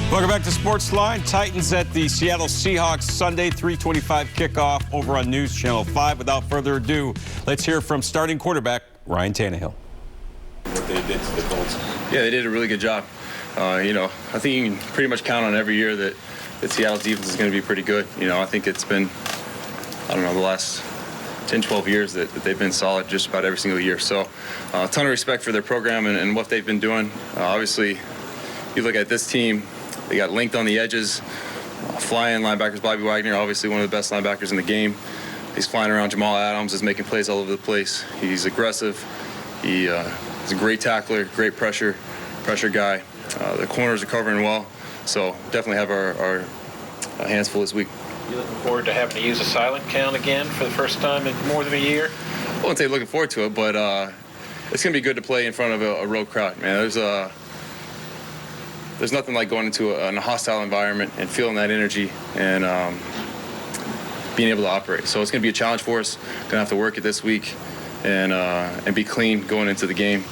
Welcome back to SportsLine. Titans at the Seattle Seahawks Sunday, 3:25 kickoff over on News Channel 5. Without further ado, let's hear from starting quarterback Ryan Tannehill. What they did to the Colts. Yeah, they did a really good job. I think you can pretty much count on every year that Seattle's defense is going to be pretty good. I think it's been, the last 10, 12 years that they've been solid just about every single year. So a ton of respect for their program and what they've been doing. Obviously, you look at this team, they got length on the edges, flying linebackers. Bobby Wagner, obviously one of the best linebackers in the game. He's flying around. Jamal Adams is making plays all over the place. He's aggressive. He's a great tackler, great pressure guy. The corners are covering well. So definitely have our hands full this week. You looking forward to having to use a silent count again for the first time in more than a year? I wouldn't say looking forward to it, but it's going to be good to play in front of a road crowd, man. There's nothing like going into a hostile environment and feeling that energy and being able to operate. So it's going to be a challenge for us. Going to have to work it this week and be clean going into the game.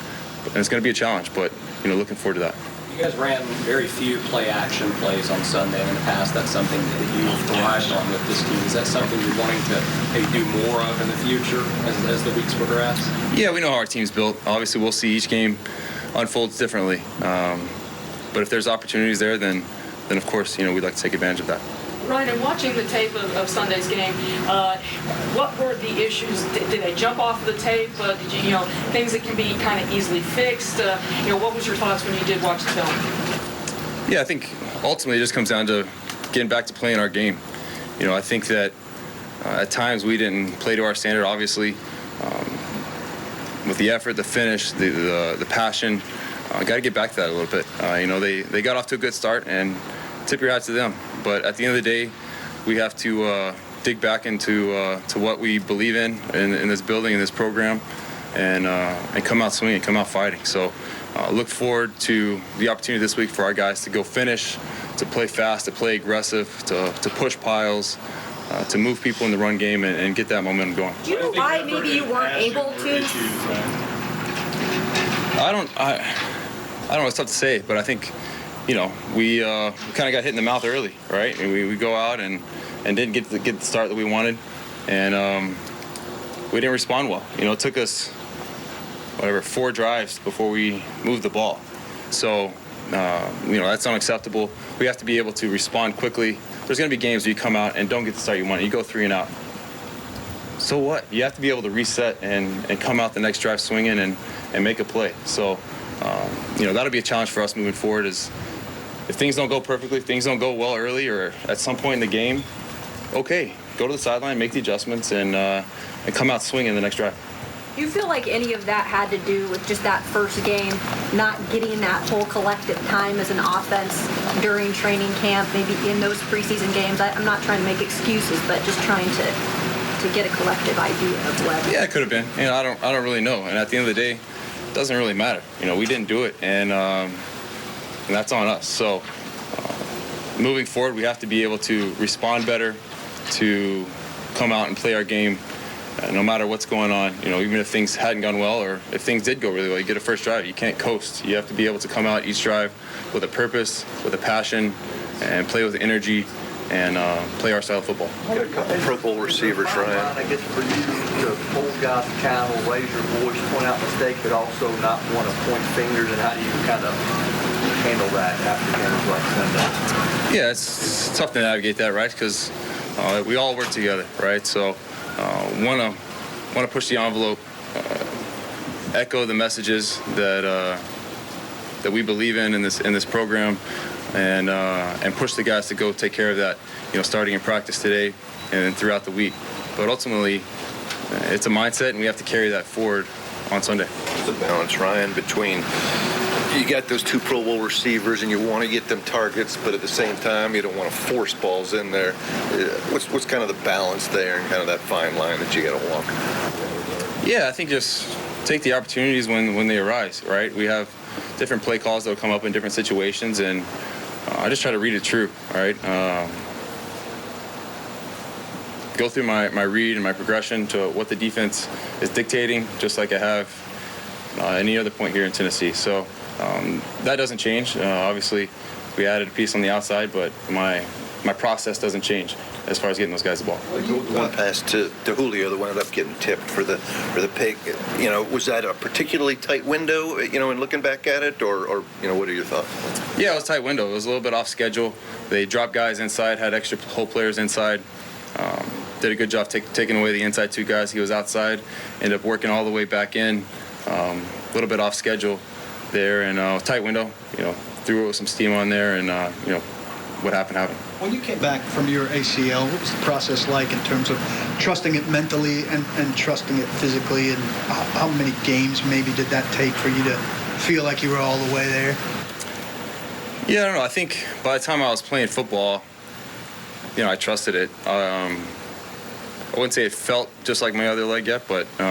And it's going to be a challenge, but looking forward to that. You guys ran very few play-action plays on Sunday in the past. That's something that you've thrived on with this team. Is that something you're wanting to maybe do more of in the future as the weeks progress? Yeah, we know how our team's built. Obviously, we'll see each game unfolds differently. But if there's opportunities there, then of course, we'd like to take advantage of that. Ryan, in watching the tape of Sunday's game, what were the issues? Did they jump off the tape? Did you, things that can be kind of easily fixed? What was your thoughts when you did watch the film? Yeah, I think ultimately it just comes down to getting back to playing our game. I think that at times we didn't play to our standard, obviously. With the effort, the finish, the passion, got to get back to that a little bit. They got off to a good start, and tip your hat to them. But at the end of the day, we have to dig back into to what we believe in this building, in this program, and come out swinging, come out fighting. So look forward to the opportunity this week for our guys to go finish, to play fast, to play aggressive, to push piles, to move people in the run game and get that momentum going. Do you know why maybe you weren't able to? I don't know, it's tough to say, but I think, we kind of got hit in the mouth early, right? And we go out and didn't get the start that we wanted, and we didn't respond well. It took us, 4 drives before we moved the ball. So, that's unacceptable. We have to be able to respond quickly. There's going to be games where you come out and don't get the start you want. You go 3 and out. So what? You have to be able to reset and come out the next drive swinging and make a play. So, that'll be a challenge for us moving forward. Is if things don't go perfectly, if things don't go well early or at some point in the game, okay, go to the sideline, make the adjustments, and come out swinging the next drive. Do you feel like any of that had to do with just that first game, not getting that whole collective time as an offense during training camp, maybe in those preseason games? I'm not trying to make excuses, but just trying to get a collective idea of what. Yeah, it could have been. I don't really know. And at the end of the day, it doesn't really matter. We didn't do it, and that's on us. So moving forward, we have to be able to respond better, to come out and play our game. No matter what's going on, even if things hadn't gone well or if things did go really well, you get a first drive, you can't coast. You have to be able to come out each drive with a purpose, with a passion, and play with energy and play our style of football. Got a couple Pro Bowl receivers, Ryan. I guess for you to hold guys accountable, raise your voice, point out mistakes, but also not want to point fingers, and how do you kind of handle that after games like Sunday? Yeah, it's tough to navigate that, right? Because we all work together, right? So want to push the envelope, echo the messages that we believe in this program, and push the guys to go take care of that, starting in practice today and then throughout the week. But ultimately, it's a mindset, and we have to carry that forward on Sunday. The balance, Ryan, between you got those 2 Pro Bowl receivers and you want to get them targets, but at the same time you don't want to force balls in there. What's kind of the balance there and kind of that fine line that you got to walk? Yeah, I think just take the opportunities when they arise, right? We have different play calls that will come up in different situations, and I just try to read it true, right? Go through my read and my progression to what the defense is dictating, just like I have any other point here in Tennessee. So that doesn't change. Obviously, we added a piece on the outside, but my process doesn't change as far as getting those guys the ball. One pass to Julio that wound up getting tipped for the pick. You know, was that a particularly tight window? You know, in looking back at it, or you know, what are your thoughts? Yeah, it was a tight window. It was a little bit off schedule. They dropped guys inside, had extra hole players inside. Did a good job taking away the inside two guys. He was outside, ended up working all the way back in. A little bit off schedule there, and tight window. You know, threw some steam on there, and you know, what happened. When you came back from your ACL, what was the process like in terms of trusting it mentally and trusting it physically, and how many games maybe did that take for you to feel like you were all the way there? Yeah, I don't know. I think by the time I was playing football, you know, I trusted it. I wouldn't say it felt just like my other leg yet, but you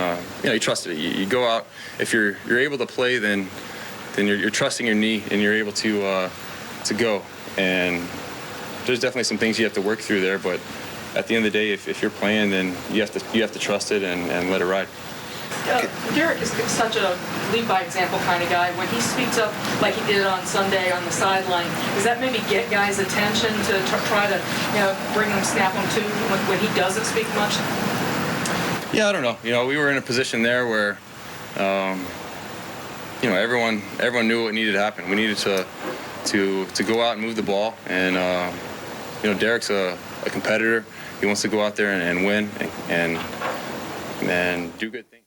know, you trusted it. You go out, if you're able to play, then you're trusting your knee and you're able to go. And there's definitely some things you have to work through there, but at the end of the day, if you're playing, then you have to trust it and let it ride. Derek is such a lead-by-example kind of guy. When he speaks up like he did on Sunday on the sideline, does that maybe get guys' attention to try to, you know, bring them, snap them to when he doesn't speak much? Yeah, I don't know. You know, we were in a position there where, you know, everyone knew what needed to happen. We needed to go out and move the ball, and you know, Derek's a competitor. He wants to go out there and win and do good things.